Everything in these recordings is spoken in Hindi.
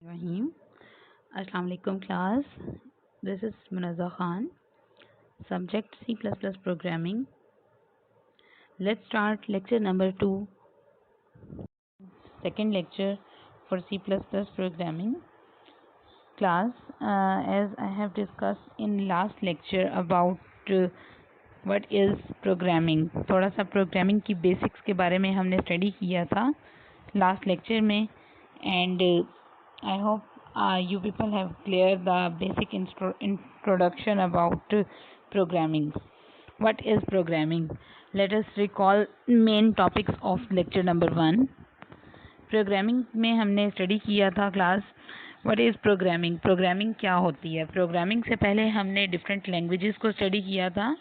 Rahim. Assalamu alaikum class. This is Munazza Khan. Subject C++ programming. Let's start lecture number 2. Second lecture for C++ programming. Class, as I have discussed in last lecture about what is programming. थोड़ा सा programming की basics के बारे में हमने study किया था last lecture में, and I hope you people have cleared the basic introduction about programming. What is programming? Let us recall main topics of lecture number 1. Programming में हमने स्टडी किया था class what is programming, programming क्या होती है। प्रोग्रामिंग से पहले हमने डिफरेंट लैंग्वेजेस को स्टडी किया था।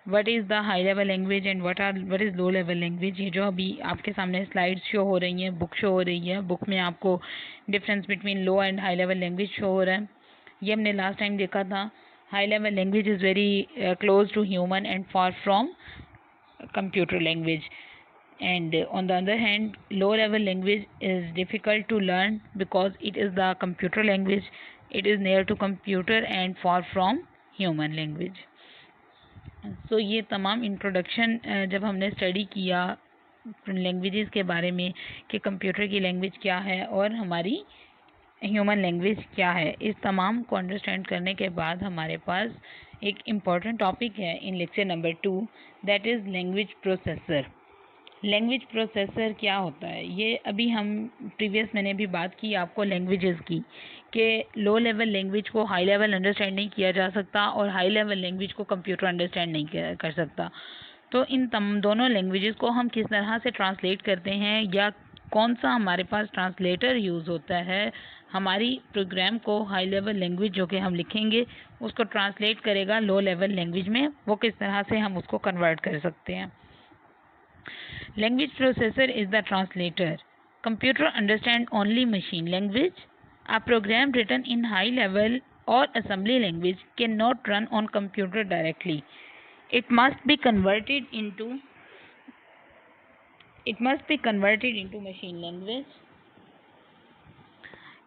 What is the high level language and what is low level language. ये जो अभी आपके सामने स्लाइड्स शो हो रही हैं, बुक शो हो रही है, बुक में आपको difference between low and high level language show हो रहा है। ये हमने लास्ट टाइम देखा था। High level language is very close to human and far from computer language, and on the other hand low level language is difficult to learn because it is the computer language, it is near to computer and far from human language. So ये तमाम इंट्रोडक्शन जब हमने स्टडी किया लैंग्वेजेस के बारे में कि कंप्यूटर की लैंग्वेज क्या है और हमारी ह्यूमन लैंग्वेज क्या है, इस तमाम को अंडरस्टैंड करने के बाद हमारे पास एक इम्पॉर्टेंट टॉपिक है in lecture number 2, that is language processor. Language processor क्या होता है, ये अभी हम प्रीवियस मैंने भी बात की आपको लैंग्वेजेस की कि लो लेवल लैंग्वेज को हाई लेवल अंडरस्टैंड नहीं किया जा सकता और हाई लेवल लैंग्वेज को कंप्यूटर अंडरस्टैंड नहीं कर सकता। तो इन दोनों लैंग्वेजेस को हम किस तरह से ट्रांसलेट करते हैं या कौन सा हमारे पास ट्रांसलेटर यूज़ होता है हमारी प्रोग्राम को हाई लेवल लैंग्वेज जो कि हम लिखेंगे उसको ट्रांसलेट करेगा लो लेवल लैंग्वेज में, वो किस तरह से हम उसको कन्वर्ट कर सकते हैं। Language processor is the translator. Computer understand only machine language. A program written in high level और assembly language cannot run on computer directly. It must be converted into machine language.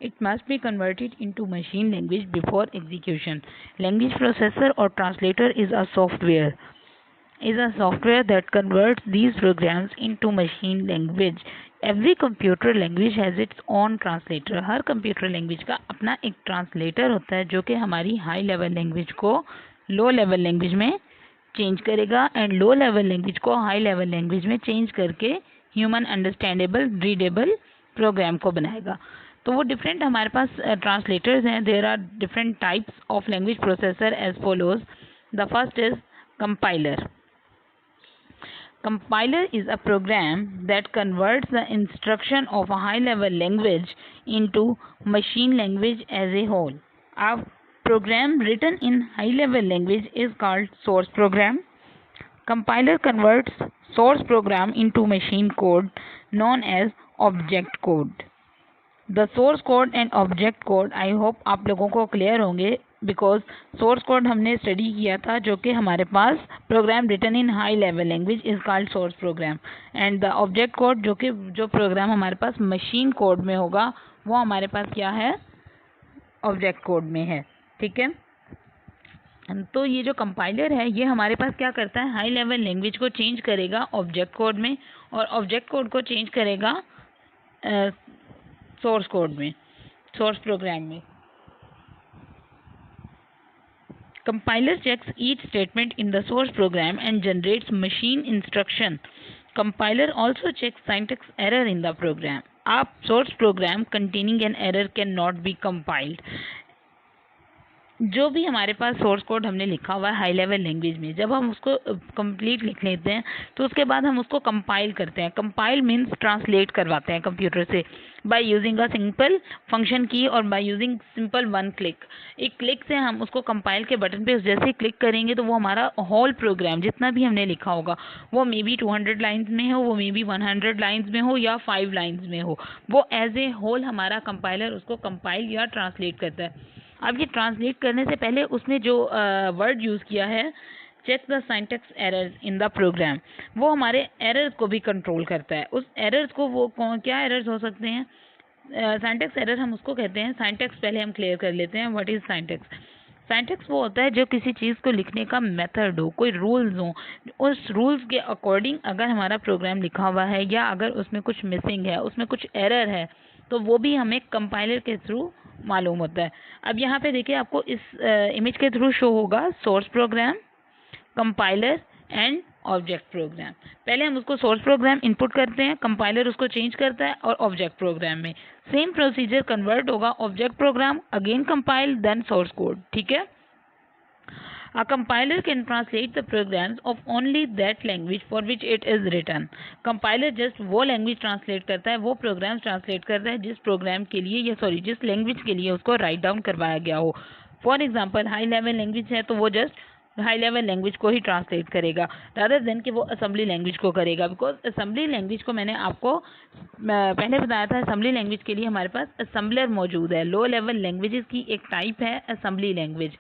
It must be converted into machine language before execution. Language processor or translator is a software that converts these programs into machine language. Every computer language has its own translator. Her computer language का अपना एक translator होता है जो कि हमारी high level language को low level language में चेंज करेगा एंड लो लेवल लैंग्वेज को हाई लेवल लैंग्वेज में चेंज करके ह्यूमन अंडरस्टैंडेबल रीडेबल प्रोग्राम को बनाएगा। तो वो डिफरेंट हमारे पास ट्रांसलेटर्स हैं। There are different types of language processor as follows. The first is compiler. Compiler is a program that converts the instruction of a high-level language into machine language as a whole. A program written in high-level language is called source program. Compiler converts source program into machine code known as object code. The source code and object code I hope आप लोगों को क्लियर होंगे बिकॉज सोर्स कोड हमने स्टडी किया था जो कि हमारे पास program written in high level language is called source program and the object code जो प्रोग्राम हमारे पास मशीन कोड में होगा वो हमारे पास क्या है, ऑब्जेक्ट कोड में है। ठीक है, तो ये जो कंपाइलर है ये हमारे पास क्या करता है, हाई लेवल लैंग्वेज को चेंज करेगा ऑब्जेक्ट कोड में और ऑब्जेक्ट कोड को चेंज करेगा सोर्स कोड में, सोर्स प्रोग्राम में। Compiler checks each statement in the source program and generates machine instruction. Compiler also checks syntax error in the program. A source program containing an error cannot be compiled. जो भी हमारे पास सोर्स कोड हमने लिखा हुआ है हाई लेवल लैंग्वेज में, जब हम उसको कंप्लीट लिख लेते हैं तो उसके बाद हम उसको कंपाइल करते हैं। कंपाइल मीन्स ट्रांसलेट करवाते हैं कंप्यूटर से by using a simple function की और by using simple one click. एक क्लिक से हम उसको कंपाइल के बटन पे जैसे ही क्लिक करेंगे तो वो हमारा होल प्रोग्राम जितना भी हमने लिखा होगा वो मे बी 200 लाइन्स में हो, वो मे बी 100 लाइन्स में हो या 5 लाइन्स में हो, वो एज ए होल हमारा कंपाइलर उसको कंपाइल या ट्रांसलेट करता है। अब ये ट्रांसलेट करने से पहले उसने जो वर्ड यूज़ किया है check the syntax errors in the program, वो हमारे एरर्स को भी कंट्रोल करता है। उस एरर्स को वो क्या एरर्स हो सकते हैं, सिंटैक्स एरर हम उसको कहते हैं। सिंटैक्स पहले हम क्लियर कर लेते हैं, व्हाट इज सिंटैक्स। सिंटैक्स वो होता है जो किसी चीज़ को लिखने का मेथड हो, कोई रूल्स हो, उस रूल्स के अकॉर्डिंग अगर हमारा प्रोग्राम लिखा हुआ है या अगर उसमें कुछ मिसिंग है, उसमें कुछ एरर है, तो वो भी हमें कंपाइलर के थ्रू मालूम होता है। अब यहाँ पे देखिए आपको इस इमेज के थ्रू शो होगा source program, compiler and object program. पहले हम उसको सोर्स प्रोग्राम इनपुट करते हैं, कंपाइलर उसको चेंज करता है और ऑब्जेक्ट प्रोग्राम में सेम प्रोसीजर कन्वर्ट होगा, object program again compile then source code. ठीक है। A compiler can translate the programs of only that language for which it is written. Compiler just वो लैंग्वेज ट्रांसलेट करता है, वो प्रोग्राम ट्रांसलेट करता है जिस प्रोग्राम के लिए या जिस लैंग्वेज के लिए उसको राइट डाउन करवाया गया हो। For example high level language है तो वो जस्ट हाई लेवल लैंग्वेज को ही ट्रांसलेट करेगा रादर देन कि वो असेंबली लैंग्वेज को करेगा। बिकॉज असेंबली लैंग्वेज को मैंने आपको पहले बताया था, असेंबली लैंग्वेज के लिए हमारे पास असेंबलर मौजूद है। लो लेवल लैंग्वेजेस की एक टाइप है असेंबली लैंग्वेज।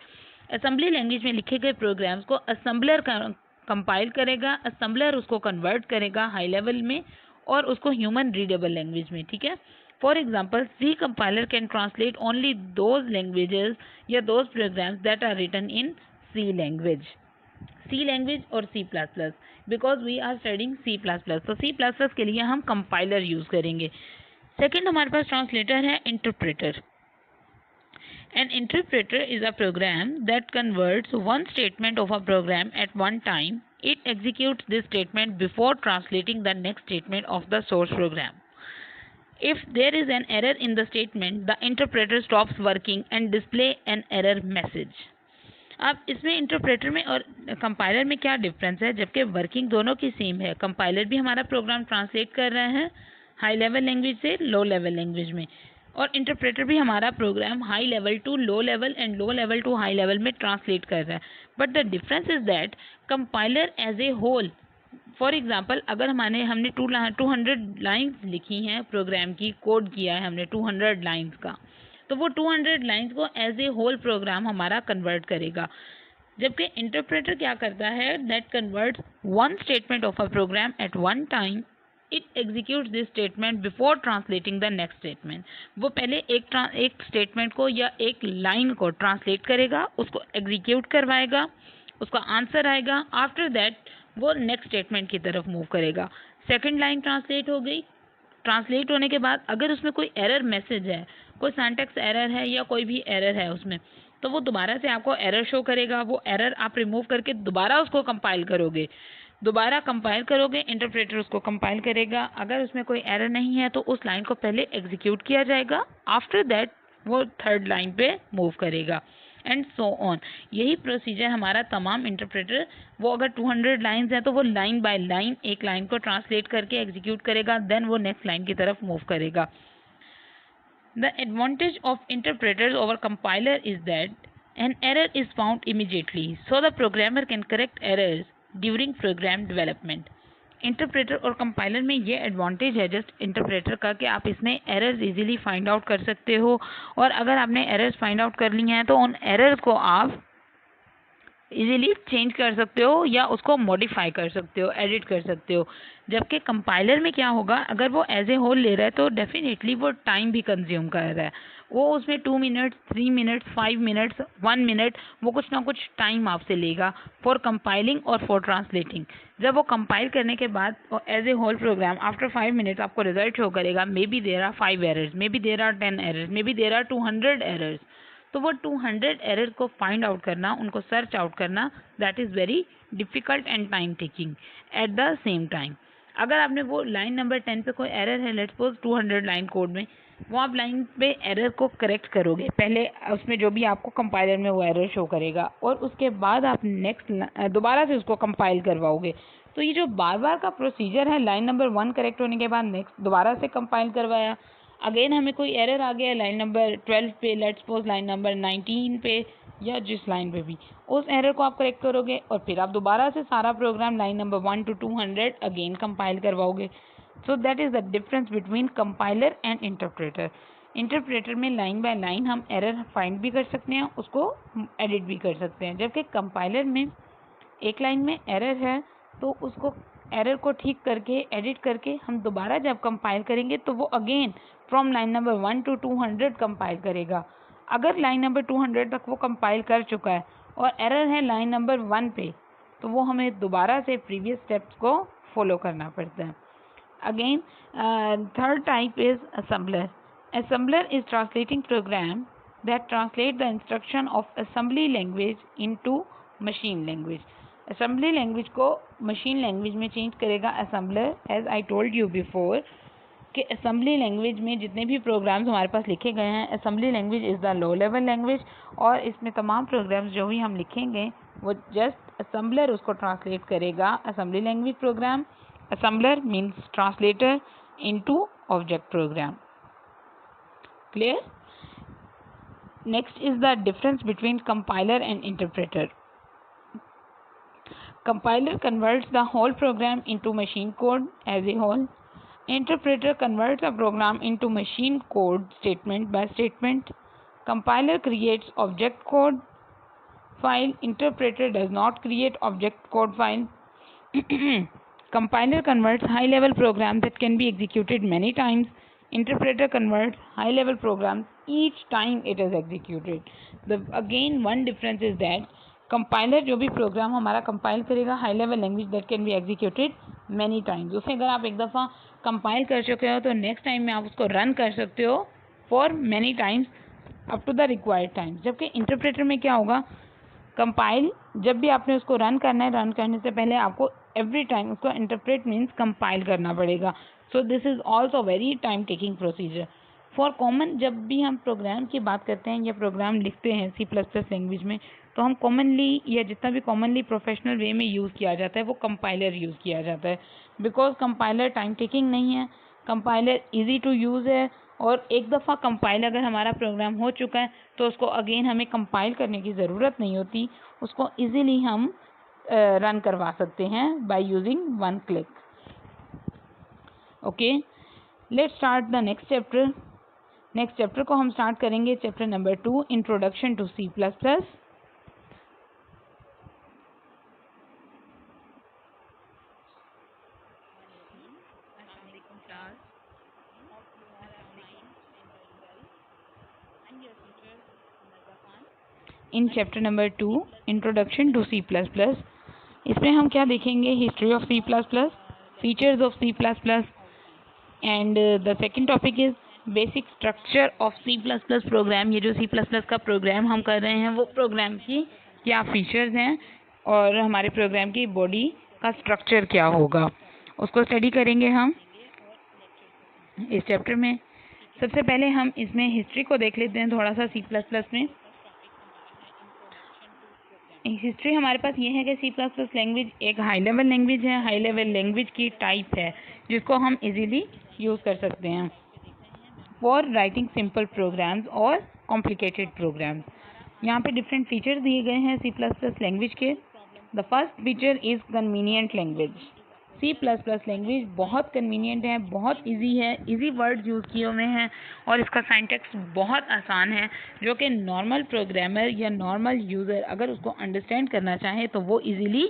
असेंबली लैंग्वेज में लिखे गए प्रोग्राम्स को असेंबलर कंपाइल करेगा, असेंबलर उसको कन्वर्ट करेगा हाई लेवल में और उसको ह्यूमन रीडेबल लैंग्वेज में। ठीक है। For example C compiler can translate only those languages या those programs that are written in C language और C plus plus, because we are studying C plus plus, तो सी प्लस प्लस के लिए हम कंपाइलर यूज करेंगे। सेकेंड हमारे पास ट्रांसलेटर है interpreter. An interpreter is a program that converts one statement of a program at one time. It executes this statement before translating the next statement of the source program. If there is an error in the statement, the interpreter stops working and display an error message. अब इसमें इंटरप्रेटर में और कंपाइलर में क्या डिफरेंस है, जबकि वर्किंग दोनों की सेम है। कंपाइलर भी हमारा प्रोग्राम ट्रांसलेट कर रहे हैं हाई लेवल लैंग्वेज से लो लेवल लैंग्वेज में, और इंटरप्रेटर भी हमारा program high level to low level and low level to high level में ट्रांसलेट कर रहा है। But the difference is that compiler as a whole, for example अगर हमने 200 लाइन्स लिखी हैं प्रोग्राम की, कोड किया है हमने 200 लाइन्स का, तो वो 200 लाइन्स को एज ए होल प्रोग्राम हमारा कन्वर्ट करेगा। जबकि इंटरप्रेटर क्या करता है, that converts one statement of a program at one time. It executes this statement before translating the next statement. वो पहले एक स्टेटमेंट को या एक लाइन को ट्रांसलेट करेगा, उसको एग्जीक्यूट करवाएगा, उसका आंसर आएगा, आफ्टर दैट वो नेक्स्ट स्टेटमेंट की तरफ मूव करेगा। सेकेंड लाइन ट्रांसलेट हो गई, ट्रांसलेट होने के बाद अगर उसमें कोई एरर मैसेज है, कोई सिंटैक्स एरर है या कोई भी एरर है उसमें, तो वो दोबारा से आपको एरर शो करेगा। वो एरर आप रिमूव करके दोबारा उसको कंपाइल करोगे, इंटरप्रेटर उसको कंपाइल करेगा। अगर उसमें कोई एरर नहीं है तो उस लाइन को पहले एग्जीक्यूट किया जाएगा, आफ्टर दैट वो थर्ड लाइन पे मूव करेगा एंड सो ऑन। यही प्रोसीजर हमारा तमाम इंटरप्रेटर, वो अगर 200 लाइन्स हैं तो वो लाइन बाय लाइन एक लाइन को ट्रांसलेट करके एग्जीक्यूट करेगा, देन वो नेक्स्ट लाइन की तरफ मूव करेगा। The advantage of interpreters over compiler is that an error is found immediately, so the programmer can correct errors during program development. Interpreter और कंपाइलर में ये एडवांटेज है जस्ट इंटरप्रेटर का कि आप इसमें एरर्स इजीली फाइंड आउट कर सकते हो, और अगर आपने एरर्स फाइंड आउट कर ली हैं तो उन एरर्स को आप इजीली चेंज कर सकते हो या उसको मॉडिफाई कर सकते हो, एडिट कर सकते हो। जबकि कंपाइलर में क्या होगा, अगर वो एज ए होल ले रहा है तो डेफिनेटली वो टाइम भी कंज्यूम कर रहा है। वो उसमें 2 मिनट्स, 3 मिनट्स, 5 मिनट्स, 1 मिनट, वो कुछ ना कुछ टाइम आपसे लेगा फॉर कंपाइलिंग और फॉर ट्रांसलेटिंग। जब वो कंपाइल करने के बाद as a whole program after 5 minutes आपको रिजल्ट शो करेगा, maybe there are 5 errors, maybe there are 10 errors, maybe there are 200 errors. तो वो 200 एरर को फाइंड आउट करना, उनको सर्च आउट करना, that is very difficult and time taking at the same time. अगर आपने वो लाइन नंबर 10 पे कोई एरर है, लेट्स सपोज 200 लाइन कोड में, वो आप लाइन पे एरर को करेक्ट करोगे, पहले उसमें जो भी आपको कंपाइलर में वो एरर शो करेगा, और उसके बाद आप नेक्स्ट दोबारा से उसको कंपाइल करवाओगे। तो ये जो बार बार का प्रोसीजर है, लाइन नंबर 1 करेक्ट होने के बाद नेक्स्ट दोबारा से कंपाइल करवाया, अगेन हमें कोई एरर आ गया लाइन नंबर 12 पे, लेट्स सपोज लाइन नंबर 19 पे, या जिस लाइन पे भी, उस एरर को आप करेक्ट करोगे और फिर आप दोबारा से सारा program line number 1 to 200 again compile करवाओगे। So that is the difference between compiler and interpreter. Interpreter में लाइन बाय लाइन हम एरर फाइंड भी कर सकते हैं, उसको एडिट भी कर सकते हैं, जबकि कंपाइलर में एक लाइन में एरर है तो उसको एरर को ठीक करके एडिट करके हम दोबारा जब कंपाइल करेंगे तो वो again from line number 1 to 200 compile करेगा। अगर लाइन नंबर 200 तक वो कंपाइल कर चुका है और एरर है लाइन नंबर 1 पे, तो वो हमें दोबारा से प्रीवियस स्टेप्स को फॉलो करना पड़ता है। Again third type is assembler. Assembler is translating program that translate the instruction of assembly language into machine language. assembly language को machine language में चेंज करेगा assembler. as I told you before कि assembly language में जितने भी प्रोग्राम्स हमारे पास लिखे गए हैं, assembly language is the low level language, और इसमें तमाम प्रोग्राम्स जो भी हम लिखेंगे वो जस्ट assembler उसको ट्रांसलेट करेगा assembly language program. assembler means translator into object program. Clear? Next is the difference between compiler and interpreter. Compiler converts the whole program into machine code as a whole. Interpreter converts a program into machine code statement by statement. Compiler creates object code file. Interpreter does not create object code file. Compiler converts high level program that can be executed many times. Interpreter converts high level programs each time it is executed. Again one difference is that compiler जो भी प्रोग्राम हमारा कंपाइल करेगा high level language that can be executed many times, उसे अगर आप एक दफ़ा कंपाइल कर चुके हो तो नेक्स्ट टाइम में आप उसको रन कर सकते हो for many times up to the required time. जबकि इंटरप्रेटर में क्या होगा, कंपाइल जब भी आपने उसको रन करना है, रन करने से पहले आपको एवरी टाइम उसको इंटरप्रेट मीन्स कंपाइल करना पड़ेगा. So this is also very time taking procedure. For common जब भी हम प्रोग्राम की बात करते हैं या प्रोग्राम लिखते हैं C++ लैंग्वेज में, तो हम कॉमनली या जितना भी कॉमनली प्रोफेशनल वे में यूज़ किया जाता है वो कंपाइलर यूज़ किया जाता है. बिकॉज कंपाइलर टाइम टेकिंग नहीं है, कंपाइलर इजी टू यूज़ है, और एक दफ़ा कंपाइल अगर हमारा प्रोग्राम हो चुका है तो उसको अगेन हमें कंपाइल करने की ज़रूरत नहीं होती, उसको ईज़िली हम रन करवा सकते हैं by using one click. Okay, let's start the next chapter. Next chapter को हम स्टार्ट करेंगे chapter number 2, introduction to C++. In chapter number 2, introduction to C++, इसमें हम क्या देखेंगे, history of C++, features of C++, and the second topic is basic structure of C++ program. ये जो C++ का प्रोग्राम हम कर रहे हैं वो प्रोग्राम की क्या फीचर्स हैं और हमारे प्रोग्राम की बॉडी का स्ट्रक्चर क्या होगा, उसको स्टडी करेंगे हम इस चैप्टर में. सबसे पहले हम इसमें हिस्ट्री को देख लेते हैं थोड़ा सा. C++ में हिस्ट्री हमारे पास ये है कि C++ लैंग्वेज एक हाई लेवल लैंग्वेज है, हाई लेवल लैंग्वेज की टाइप है जिसको हम इजीली यूज़ कर सकते हैं फॉर राइटिंग सिंपल प्रोग्राम्स और कॉम्प्लिकेटेड प्रोग्राम्स. यहाँ पे डिफरेंट फीचर्स दिए गए हैं C++ लैंग्वेज के. The first feature is convenient language. C++ language बहुत कन्वीनियंट है, बहुत इजी है, इजी वर्ड्स यूज़ किए हुए हैं और इसका सिंटैक्स बहुत आसान है जो कि नॉर्मल प्रोग्रामर या नॉर्मल यूज़र अगर उसको अंडरस्टैंड करना चाहे तो वो इजीली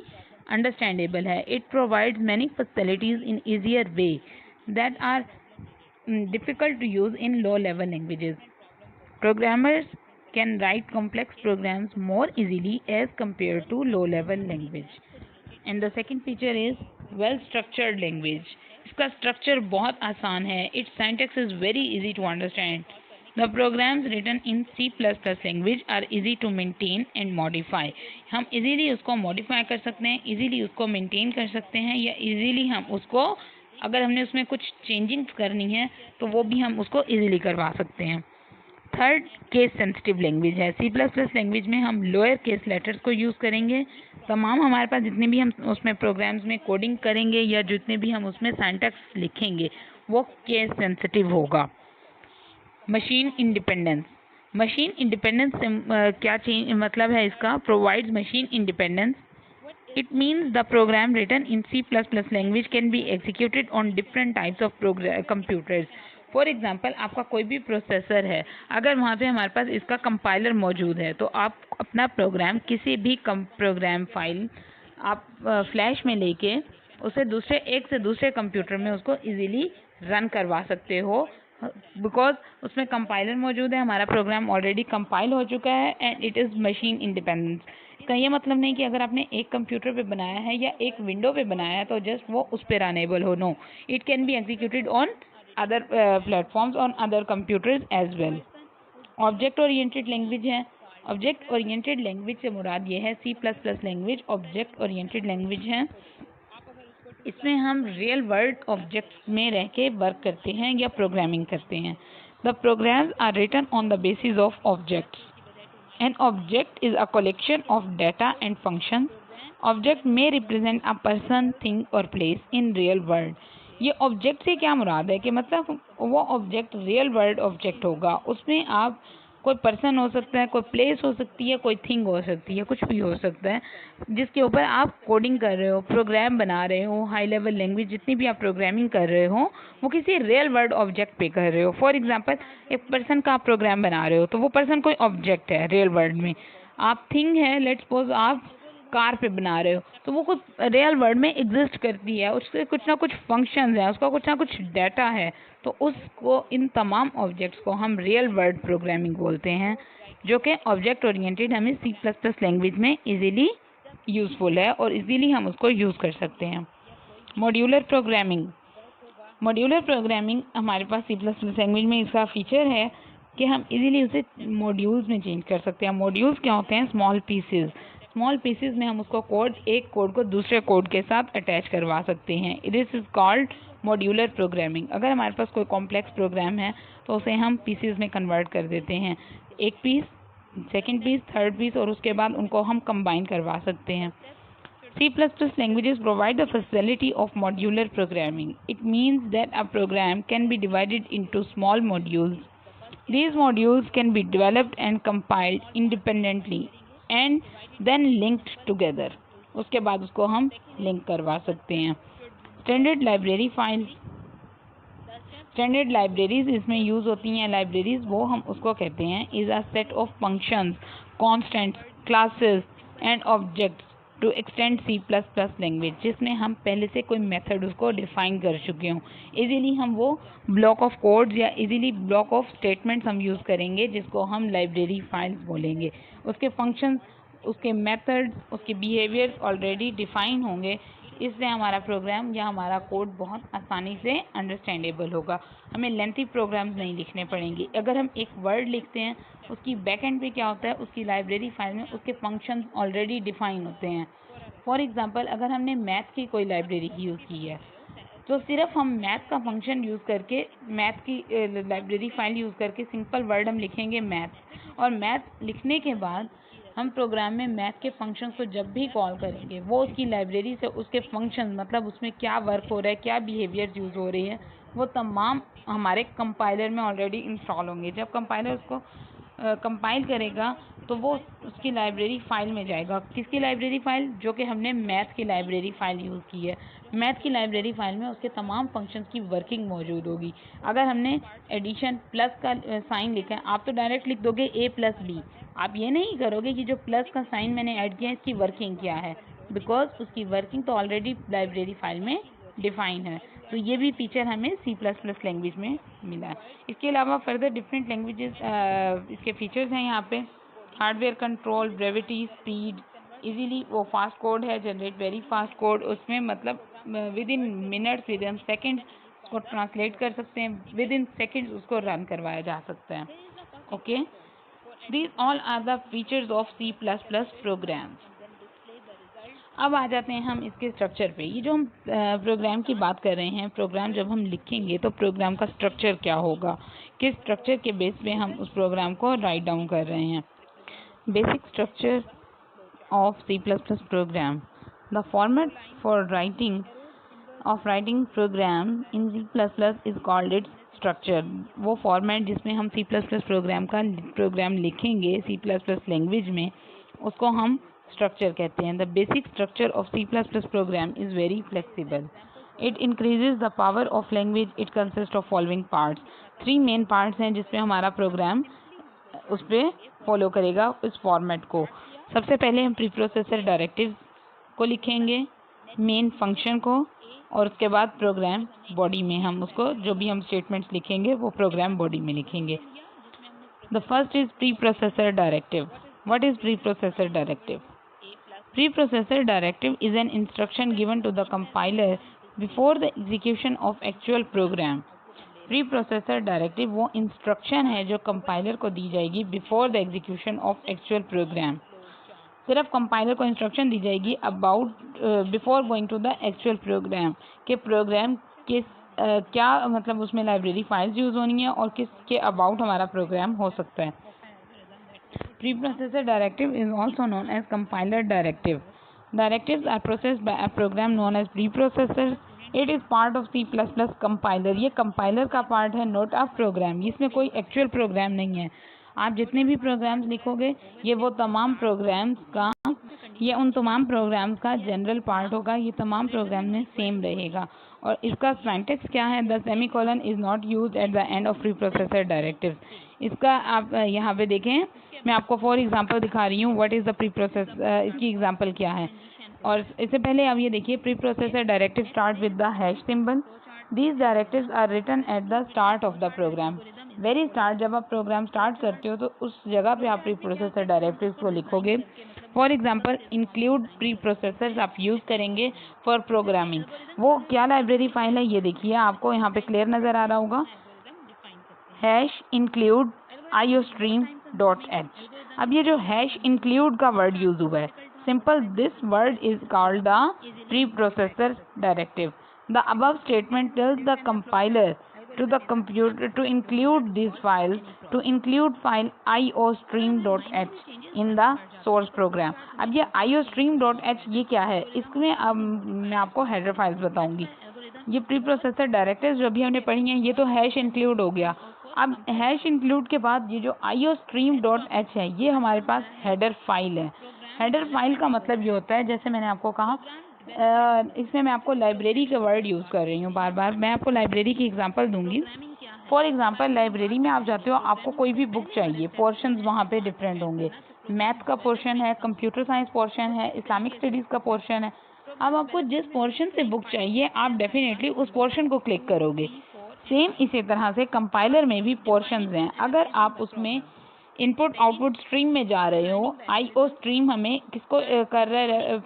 अंडरस्टैंडेबल है. It provides many facilities in easier way that are difficult to use in low level languages. Programmers can write complex programs more easily as compared to low level language. And the second feature is well structured language. इसका structure बहुत आसान है. Its syntax is very easy to understand. The programs written in C++ language are easy to maintain and modify. हम easily उसको modify कर सकते हैं, easily उसको maintain कर सकते हैं, या easily हम उसको अगर हमने उसमें कुछ चेंजिंग्स करनी है तो वो भी हम उसको इजीली करवा सकते हैं. थर्ड, केस सेंसिटिव लैंग्वेज है. C++ लैंग्वेज में हम लोअर केस लेटर्स को यूज़ करेंगे. तमाम हमारे पास जितने भी हम उसमें प्रोग्राम्स में कोडिंग करेंगे या जितने भी हम उसमें सिंटैक्स लिखेंगे वो केस सेंसिटिव होगा. Machine independence. मशीन इंडिपेंडेंस क्या मतलब है इसका, provides machine independence. It means the program written in C++ language can be executed on different types of computers. For example, आपका कोई भी प्रोसेसर है, अगर वहाँ पे हमारे पास इसका कंपाइलर मौजूद है तो आप अपना प्रोग्राम किसी भी प्रोग्राम फाइल आप फ्लैश में लेके उसे एक से दूसरे कंप्यूटर में उसको इजीली रन करवा सकते हो बिकॉज उसमें कंपाइलर मौजूद है, हमारा प्रोग्राम ऑलरेडी कंपाइल हो चुका है and it is machine independence. इसका ये मतलब नहीं कि अगर आपने एक कंप्यूटर पे बनाया है या एक विंडो पे बनाया है तो जस्ट वो उस पर रनेबल हो। No, it can be executed on other platforms on other computers as well. Object oriented language है। ऑब्जेक्ट ओरिएंटेड लैंग्वेज से मुराद ये है C++ language object oriented language है। इसमें हम रियल वर्ल्ड ऑब्जेक्ट्स में रह के वर्क करते हैं या प्रोग्रामिंग करते हैं। The programs are written on the basis of objects. An object is a collection of data and functions. Object में रिप्रेजेंट अ पर्सन, थिंग और प्लेस इन रियल वर्ल्ड। ये ऑब्जेक्ट से क्या मुराद है कि मतलब वो ऑब्जेक्ट रियल वर्ल्ड ऑब्जेक्ट होगा, उसमें आप कोई पर्सन हो सकता है, कोई प्लेस हो सकती है, कोई थिंग हो सकती है, कुछ भी हो सकता है जिसके ऊपर आप कोडिंग कर रहे हो, प्रोग्राम बना रहे हो, हाई लेवल लैंग्वेज जितनी भी आप प्रोग्रामिंग कर रहे हो वो किसी रियल वर्ल्ड ऑब्जेक्ट पे कर रहे हो। फॉर एग्जांपल एक पर्सन का आप प्रोग्राम बना रहे हो तो वो पर्सन कोई ऑब्जेक्ट है रियल वर्ल्ड में। आप थिंग है, लेट्स सपोज आप कार पे बना रहे हो तो वो कुछ रियल वर्ल्ड में एग्जिस्ट करती है, उसके कुछ ना कुछ फंक्शंस हैं, उसका कुछ ना कुछ डाटा है, तो उसको इन तमाम ऑब्जेक्ट्स को हम रियल वर्ल्ड प्रोग्रामिंग बोलते हैं, जो कि ऑब्जेक्ट ओरिएंटेड हमें C++ लैंग्वेज में इजीली यूज़फुल है और इजीली हम उसको यूज़ कर सकते हैं। Modular programming. मॉड्यूलर प्रोग्रामिंग हमारे पास C++ लैंग्वेज में इसका फीचर है कि हम इजीली उसे मॉड्यूल्स में चेंज कर सकते हैं। मॉड्यूल्स क्या होते हैं? Small pieces. स्मॉल पीसेस में हम उसको एक कोड को दूसरे कोड के साथ अटैच करवा सकते हैं। This is called modular programming. अगर हमारे पास कोई कॉम्प्लेक्स प्रोग्राम है तो उसे हम पीसेस में कन्वर्ट कर देते हैं, एक piece, second piece, third piece, और उसके बाद उनको हम कंबाइन करवा सकते हैं। C++ languages provide the facility of modular programming. It means that a program can be divided into small modules. These modules can be developed and compiled independently and then linked together. उसके बाद उसको हम लिंक करवा सकते हैं। Standard library files. Standard libraries इसमें यूज़ होती हैं। लाइब्रेरीज वो हम उसको कहते हैं is a set of functions, constants, classes and objects to extend C++ language, जिसमें हम पहले से कोई मेथड उसको डिफाइन कर चुके हों। इजीली हम वो ब्लॉक ऑफ कोड्स या इजीली ब्लॉक ऑफ स्टेटमेंट्स हम यूज़ करेंगे जिसको हम लाइब्रेरी फाइल्स बोलेंगे। उसके फंक्शंस, उसके मेथड्स, उसके बिहेवियर्स ऑलरेडी डिफाइन होंगे। इससे हमारा प्रोग्राम या हमारा कोड बहुत आसानी से अंडरस्टैंडेबल होगा। हमें लेंथी प्रोग्राम्स नहीं लिखने पड़ेंगे। अगर हम एक वर्ड लिखते हैं उसकी बैक एंड पे क्या होता है, उसकी लाइब्रेरी फाइल में उसके फंक्शंस ऑलरेडी डिफाइन होते हैं। फॉर एग्जांपल अगर हमने मैथ की कोई लाइब्रेरी यूज़ की है तो सिर्फ हम मैथ का फंक्शन यूज़ करके, मैथ की लाइब्रेरी फाइल यूज़ करके सिंपल वर्ड हम लिखेंगे मैथ, और मैथ लिखने के बाद हम प्रोग्राम में मैथ के फंक्शंस को जब भी कॉल करेंगे वो उसकी लाइब्रेरी से उसके फंक्शन, मतलब उसमें क्या वर्क हो रहा है, क्या बिहेवियर्स यूज़ हो रही है, वो तमाम हमारे कंपाइलर में ऑलरेडी इंस्टॉल होंगे। जब कंपाइलर उसको कंपाइल करेगा तो वो उसकी लाइब्रेरी फाइल में जाएगा। किसकी लाइब्रेरी फाइल? जो कि हमने मैथ की लाइब्रेरी फाइल यूज़ की है। मैथ की लाइब्रेरी फाइल में उसके तमाम फंक्शंस की वर्किंग मौजूद होगी। अगर हमने एडिशन प्लस का साइन लिखा है, आप तो डायरेक्ट लिख दोगे A+B। आप ये नहीं करोगे कि जो प्लस का साइन मैंने ऐड किया है इसकी वर्किंग क्या है, बिकॉज उसकी वर्किंग तो ऑलरेडी लाइब्रेरी फाइल में डिफाइन है। तो ये भी फीचर हमें C++ लैंग्वेज में मिला है। इसके अलावा फर्दर डिफरेंट लैंग्वेजेस इसके फीचर्स हैं यहाँ पे। Hardware control, brevity, speed, easily वो फास्ट कोड है, जनरेट वेरी फास्ट कोड। उसमें मतलब within minutes, within seconds उसको ट्रांसलेट कर सकते हैं, विद इन सेकेंड्स उसको रन करवाया जा सकता है। Okay, these all are the features of C++ programs. अब आ जाते हैं हम इसके स्ट्रक्चर पे। ये जो हम प्रोग्राम की बात कर रहे हैं, प्रोग्राम जब हम लिखेंगे तो प्रोग्राम का स्ट्रक्चर क्या होगा, किस स्ट्रक्चर के बेस पे हम उस प्रोग्राम को राइट डाउन कर रहे हैं। Basic structure of C++ program. The format for writing program in C++ is called its structure. वो फॉर्मेट जिसमें हम C++ प्रोग्राम लिखेंगे C++ लैंग्वेज में, उसको हम स्ट्रक्चर कहते हैं। The basic structure of C++ program is very flexible. It increases the power of language. It consist of following parts. 3 main parts हैं जिसपे हमारा प्रोग्राम उस पर फॉलो करेगा इस फॉर्मेट को। सबसे पहले हम प्री प्रोसेसर डायरेक्टिव्स को लिखेंगे। मेन फंक्शन को, और उसके बाद प्रोग्राम बॉडी में हम उसको जो भी हम स्टेटमेंट्स लिखेंगे वो प्रोग्राम बॉडी में लिखेंगे। The first is pre processor directive. What is pre processor directive? Preprocessor directive is an instruction given to the compiler before the execution of actual program. Preprocessor directive वो इंस्ट्रक्शन है जो कंपाइलर को दी जाएगी before the execution of actual program. सिर्फ कंपाइलर को इंस्ट्रक्शन दी जाएगी about before going to the actual program के प्रोग्राम किस क्या मतलब उसमें लाइब्रेरी फाइल्स यूज़ होनी है और किसके अबाउट हमारा प्रोग्राम हो सकता है। Preprocessor directive is also known as compiler directive. Directives are processed by a program known as preprocessor. It is part of C++ compiler. ये compiler का पार्ट है, नोट ऑफ प्रोग्राम। इसमें कोई एक्चुअल प्रोग्राम नहीं है। आप जितने भी प्रोग्राम्स लिखोगे ये उन तमाम प्रोग्राम्स का जनरल पार्ट होगा। ये तमाम प्रोग्राम में सेम रहेगा। और इसका सिंटैक्स क्या है? The semicolon is not used at the end of preprocessor directive. इसका आप यहाँ पे देखें, मैं आपको फॉर एग्जांपल दिखा रही हूँ व्हाट इज द प्रीप्रोसेस, इसकी एग्जांपल क्या है। और इससे पहले आप ये देखिए, preprocessor directive start with the hash symbol. These directives are written at the start of the program. Very start, जब आप प्रोग्राम स्टार्ट करते हो तो उस जगह पे आप प्रीप्रोसेसर डायरेक्टिव्स को लिखोगे। फॉर एग्जांपल इंक्लूड प्रीप्रोसेसर्स आप यूज़ करेंगे फॉर प्रोग्रामिंग। वो क्या लाइब्रेरी फाइल है ये देखिए, आपको यहाँ पे क्लियर नज़र आ रहा होगा, हैश इंक्लूड iostream.h। अब ये जो हैश इंक्लूड का वर्ड यूज हुआ है, simple this word is called the preprocessor directive. The above statement tells the compiler to the computer to include these files, to include file iostream.h in the source program। अब ये iostream.h ये क्या है? इसमें अब मैं आपको हेडर फाइल्स बताऊंगी। ये प्रीप्रोसेसर डायरेक्टिव जो अभी हमने पढ़ी हैं ये तो हैश इंक्लूड हो गया। अब हैश इंक्लूड के बाद ये जो iostream.h है ये हमारे पास हेडर फाइल है। हेडर फाइल का मतलब ये होता है, जैसे मैंने आपको कहा, इसमें मैं आपको लाइब्रेरी के वर्ड यूज़ कर रही हूँ बार बार। मैं आपको लाइब्रेरी की एग्जांपल दूंगी। फॉर एग्जांपल लाइब्रेरी में आप जाते हो, आपको कोई भी बुक चाहिए, पोर्शंस वहाँ पे डिफरेंट होंगे। मैथ का पोर्शन है, कंप्यूटर साइंस पोर्शन है, इस्लामिक स्टडीज़ का पोर्शन है। अब आपको जिस पोर्शन से बुक चाहिए आप डेफिनेटली उस पोर्शन को क्लिक करोगे। सेम इसी तरह से कंपाइलर में भी पोर्शंस हैं। अगर आप उसमें इनपुट आउटपुट स्ट्रीम में जा रहे हो, आईओ स्ट्रीम हमें किसको कर रहा है?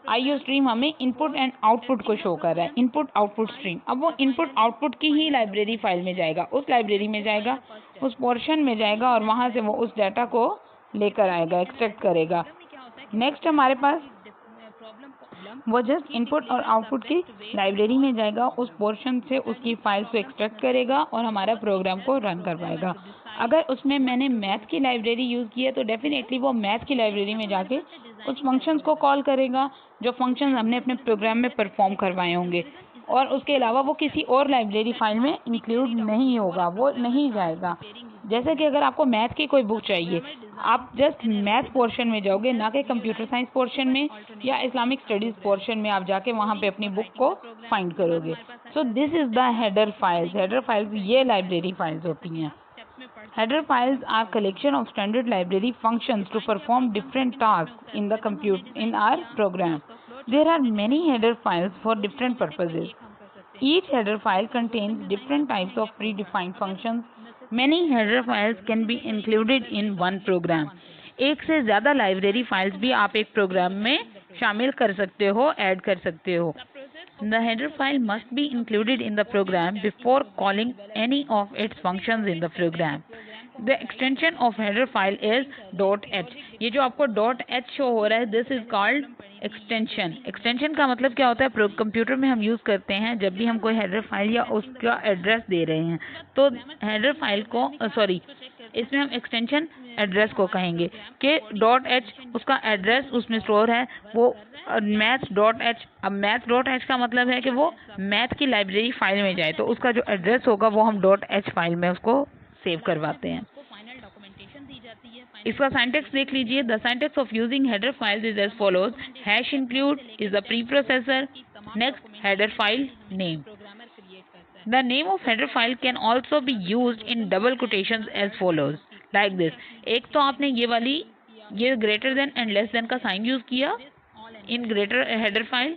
आईओ स्ट्रीम हमें इनपुट एंड आउटपुट को शो कर रहा है, इनपुट आउटपुट स्ट्रीम। अब वो इनपुट आउटपुट की ही लाइब्रेरी फाइल में जाएगा, उस लाइब्रेरी में जाएगा, उस पोर्शन में जाएगा और वहाँ से वो उस डाटा को लेकर आएगा, एक्सट्रैक्ट करेगा। नेक्स्ट हमारे पास वो जस्ट इनपुट और आउटपुट की लाइब्रेरी में जाएगा, उस पोर्शन से उसकी फाइल्स को एक्सट्रैक्ट करेगा और हमारा प्रोग्राम को रन कर पाएगा। अगर उसमें मैंने मैथ की लाइब्रेरी यूज़ की है तो डेफिनेटली वो मैथ की लाइब्रेरी में जाके उस फंक्शंस को कॉल करेगा जो फंक्शंस हमने अपने प्रोग्राम में परफॉर्म करवाए होंगे, और उसके अलावा वो किसी और लाइब्रेरी फाइल में इंक्लूड नहीं होगा, वो नहीं जाएगा। जैसे कि अगर आपको मैथ की कोई बुक चाहिए, आप जस्ट मैथ पोर्शन में जाओगे, ना कि कंप्यूटर साइंस पोर्शन में या इस्लामिक स्टडीज़ पोर्शन में आप जाके वहाँ पे अपनी बुक को फाइंड करोगे। So this is the header files. Header files ये लाइब्रेरी फाइल्स होती हैं। Header files are collection of standard library functions to perform different tasks in our program. There are many header files for different purposes. Each header file contains different types of predefined functions. Many header files can be included in one program. एक से ज़्यादा लाइब्रेरी फाइल्स भी आप एक प्रोग्राम में शामिल कर सकते हो, ऐड कर सकते हो। The header file must be included in the program before calling any of its functions in the program. The extension of header file is .h. ये जो आपको .h शो हो रहा है, this is called extension. Extension का मतलब क्या होता है? कंप्यूटर में हम यूज़ करते हैं जब भी हम कोई हेडर फाइल या उसका एड्रेस दे रहे हैं, तो हेडर फाइल को इसमें हम एक्सटेंशन एड्रेस को कहेंगे कि .h उसका एड्रेस उसमें स्टोर है, वो maths.h। अब maths.h का मतलब है कि वो मैथ की लाइब्रेरी फाइल में जाए, तो उसका जो एड्रेस होगा वो हम .h फाइल में उसको सेव करवाते हैं। इसका सिंटैक्स देख लीजिए। The syntax of using header files is as follows. Hash include is the preprocessor. Next header file name. The name of header file can also be used in double quotations as follows, like this। एक तो आपने ये greater than and less than का साइन यूज किया in greater header file,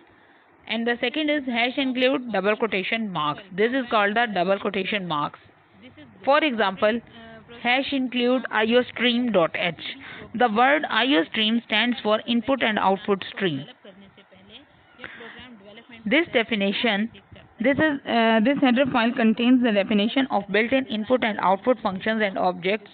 And the second is hash include double quotation marks. This is called the double quotation marks. For example, hash include iostream.h. The word iostream stands for input and output stream. This definition, this header file contains the definition of built-in input and output functions and objects.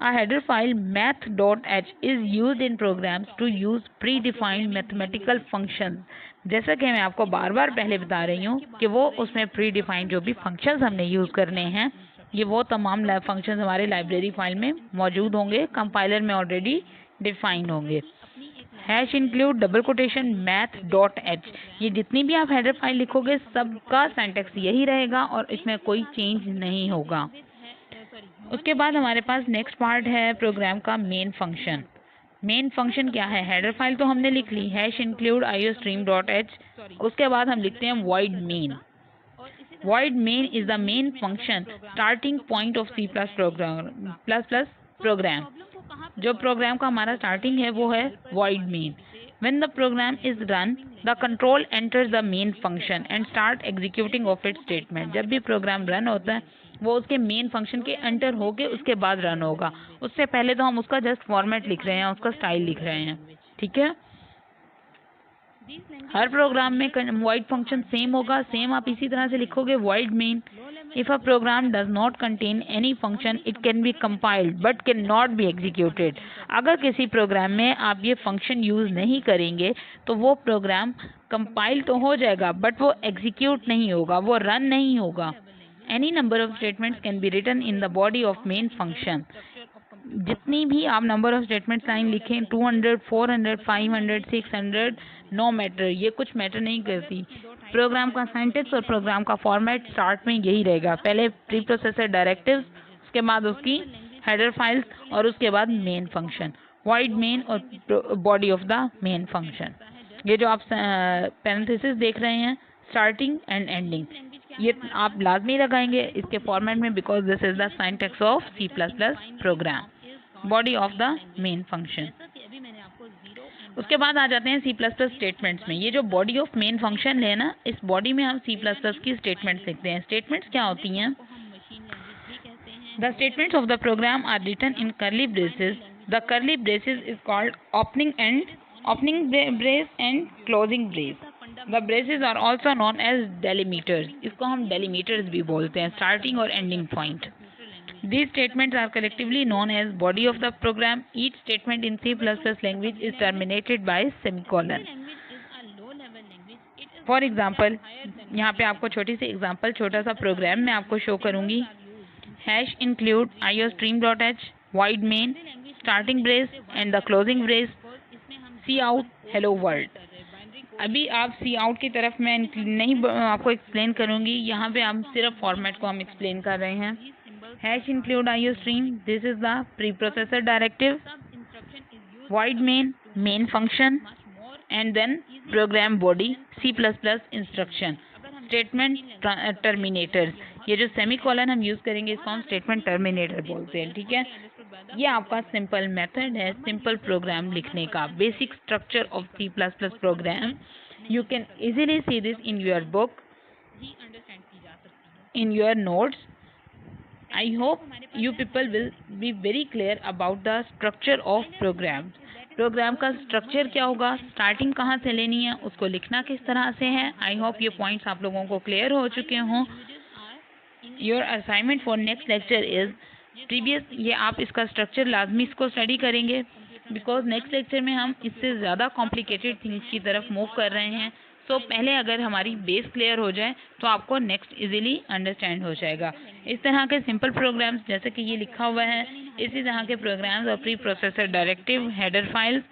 A header file math.h is used in programs to use predefined mathematical functions. जैसा कि मैं आपको बार बार पहले बता रही हूँ कि वो उसमें प्रीडिफाइंड जो भी फंक्शंस हमने यूज़ करने हैं, ये वो तमाम फंक्शंस हमारे लाइब्रेरी फाइल में मौजूद होंगे, कंपाइलर में ऑलरेडी डिफाइन होंगे. Hash include double quotation math dot H. ये जितनी भी आप हेडर फाइल लिखोगे सबका सिंटैक्स यही रहेगा और इसमें कोई चेंज नहीं होगा. उसके बाद हमारे पास नेक्स्ट पार्ट है प्रोग्राम का मेन फंक्शन. मेन फंक्शन क्या है? हेडर फाइल तो हमने लिख ली, हैश इंक्लूड iostream.h. उसके बाद हम लिखते हैं void main. void main is the main function starting point of C++ program. जो प्रोग्राम का हमारा स्टार्टिंग है वो है void main. When the program is run, the control enters the main function and start executing of its statement. जब भी प्रोग्राम रन होता है वो उसके मेन फंक्शन के एंटर होके उसके बाद रन होगा. उससे पहले तो हम उसका जस्ट फॉर्मेट लिख रहे हैं, उसका स्टाइल लिख रहे हैं. ठीक है. हर प्रोग्राम में void फंक्शन सेम होगा. सेम आप इसी तरह से लिखोगे void main. If a program does not contain any function, it can be compiled but cannot be executed. अगर किसी प्रोग्राम में आप ये फंक्शन यूज़ नहीं करेंगे तो वो प्रोग्राम कंपाइल तो हो जाएगा बट वो एग्जीक्यूट नहीं होगा, वो रन नहीं होगा. Any number of statements can be written in the body of main function. जितनी भी आप नंबर ऑफ स्टेटमेंट्स लाइन लिखें, 200, 400, 500, 600, नो मैटर, ये कुछ मैटर नहीं करती. प्रोग्राम का सिंटैक्स और प्रोग्राम का फॉर्मेट स्टार्ट में यही रहेगा. पहले प्री प्रोसेसर डायरेक्टिव्स, उसके बाद उसकी हेडर फाइल्स और उसके बाद मेन फंक्शन, void मेन और body of the main function. ये जो आप पैरेंथेसिस देख रहे हैं, स्टार्टिंग एंड एंडिंग, ये आप लाजमी लगाएंगे इसके फॉर्मेट में because this is the syntax of C++ program. Body of the main function. उसके बाद आ जाते हैं C++ स्टेटमेंट्स में. ये जो बॉडी ऑफ मेन फंक्शन है ना, इस बॉडी में हम C++ की स्टेटमेंट्स लिखते हैं. स्टेटमेंट्स क्या होती हैं? The statements of the program are written in curly braces. The curly braces is called opening brace and closing brace. The braces are also known as delimiters. इसको हम डेलीमीटर्स भी बोलते हैं, स्टार्टिंग और ending point. These statements are collectively known as body of the program. Each statement in C++ language is terminated by semicolon. For example, यहाँ पे आपको छोटी सी एग्जांपल, छोटा सा प्रोग्राम मैं आपको शो करूँगी. Hash include iostream.h, void main, starting brace and the closing brace, cout hello world. अभी आप cout की तरफ मैं नहीं आपको एक्सप्लेन करूँगी, यहाँ पे हम सिर्फ फॉर्मेट को हम एक्सप्लेन कर रहे हैं. Hash include iostream, this is the preprocessor directive, void main function, and then program body, C++ instruction, statement terminators. ये जो सेमीकोलन हम यूज़ करेंगे इसको हम स्टेटमेंट टर्मिनेटर बोलते हैं. ठीक है. ये आपका सिंपल मेथड है सिंपल प्रोग्राम लिखने का. Basic structure of C++ program. You can easily see this in your book, in your notes. I hope you people will be very clear about the structure of program. Program का स्ट्रक्चर क्या होगा, स्टार्टिंग कहाँ से लेनी है, उसको लिखना किस तरह से है. आई होप ये पॉइंट्स आप लोगों को क्लियर हो चुके हों. Your assignment for next lecture is previous. ये आप इसका स्ट्रक्चर लाजमी इसको स्टडी करेंगे बिकॉज नेक्स्ट लेक्चर में हम इससे ज़्यादा कॉम्प्लिकेटेड थिंग्स की तरफ मूव कर रहे हैं. सो पहले अगर हमारी बेस क्लियर हो जाए तो आपको नेक्स्ट इजीली अंडरस्टैंड हो जाएगा. इस तरह के सिंपल प्रोग्राम्स जैसे कि ये लिखा हुआ है, इसी तरह के प्रोग्राम्स और pre processor directive, header files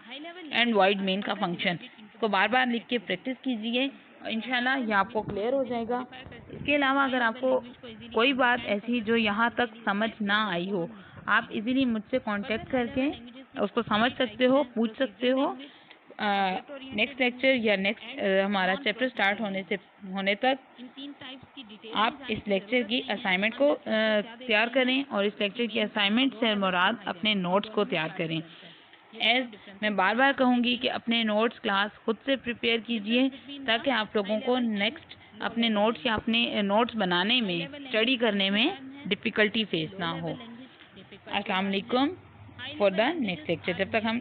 and void main का फंक्शन, इसको बार बार लिख के प्रैक्टिस कीजिए. इंशाल्लाह ये आपको क्लियर हो जाएगा. इसके अलावा अगर आपको कोई बात ऐसी जो यहाँ तक समझ ना आई हो, आप इजीली मुझसे कांटेक्ट करके उसको समझ सकते हो, पूछ सकते हो. नेक्स्ट लेक्चर या नेक्स्ट हमारा चैप्टर स्टार्ट होने तक आप इस लेक्चर की असाइनमेंट को तैयार करें और इस लेक्चर की असाइनमेंट से मुराद अपने नोट्स को तैयार करें. मैं बार बार कहूँगी कि अपने नोट्स क्लास खुद से प्रिपेयर कीजिए ताकि आप लोगों को नेक्स्ट अपने नोट्स या अपने नोट्स बनाने में, स्टडी करने में डिफ़िकल्टी फेस ना हो। अस्सलाम वालेकुम फॉर द नेक्स्ट लेक्चर। जब तक हम